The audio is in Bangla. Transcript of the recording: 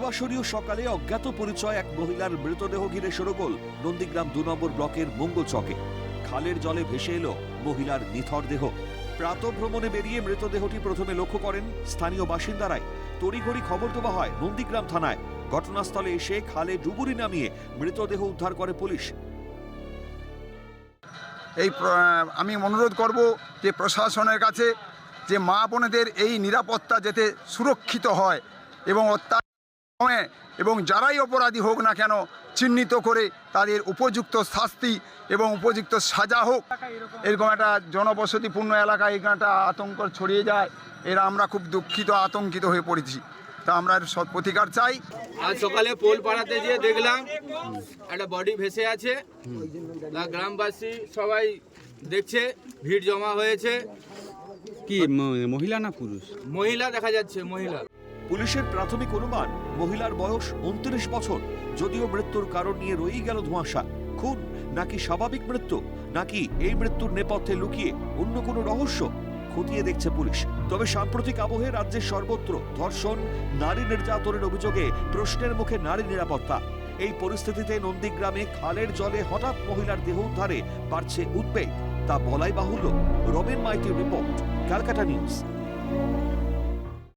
রবিবাসরীয় সকালে অজ্ঞাত পরিচয় এক মহিলার মৃতদেহ ঘিরে শোরগোল নন্দীগ্রাম ২ নম্বর ব্লকের মঙ্গল চকে। খালের জলে ভেসে এলো মহিলার নিথর দেহ। প্রাতঃভ্রমণে বেরিয়ে মৃতদেহটি প্রথমে লক্ষ্য করেন স্থানীয় বাসিন্দারাই। তড়িঘড়ি খবর দেওয়া হয় নন্দীগ্রাম থানায়। ঘটনাস্থলে এসে খালে ডুবুরি নামিয়ে মৃতদেহ উদ্ধার করে পুলিশ। আমি অনুরোধ করব যে প্রশাসনের কাছে যে মা বোনেদের এই নিরাপত্তা যাতে সুরক্ষিত হয় এবং যারাই অপরাধী হোক না কেন চিহ্নিত করে তাদের উপযুক্ত শাস্তি এবং উপযুক্ত সাজা হোক। এরকম একটা জনবসতিপূর্ণ এলাকায় এখানটা আতঙ্ক ছড়িয়ে যায়, এরা আমরা খুব দুঃখিত আতঙ্কিত হয়ে পড়েছি। তা আমরা এর সৎ প্রতিকার চাই। আজ সকালে পোল পাড়াতে গিয়ে দেখলাম একটা বডি ভেসে আছে। গ্রামবাসী সবাই দেখছে, ভিড় জমা হয়েছে। কি মহিলা না পুরুষ? মহিলা দেখা যাচ্ছে, মহিলা। পুলিশের প্রাথমিক অনুমান মহিলার বয়স ২৯ বছর। যদিও মৃত্যুর কারণ নিয়ে রয়েই গেল ধোঁয়াশা। খুন নাকি স্বাভাবিক মৃত্যু, নাকি এই মৃত্যুর নেপথ্যে লুকিয়ে অন্য কোনো রহস্য খতিয়ে দেখছে পুলিশ। তবে সাম্প্রতিক আবহে রাজ্যের সর্বত্র ধর্ষণ, নারী নির্যাতনের অভিযোগে প্রশ্নের মুখে নারী নিরাপত্তা। এই পরিস্থিতিতে নন্দীগ্রামে খালের জলে হঠাৎ মহিলার দেহ উদ্ধারে বাড়ছে উদ্বেগ। তা বলাই বাহুল্য। রবিন মাইতির রিপোর্ট, ক্যালকাটা নিউজ।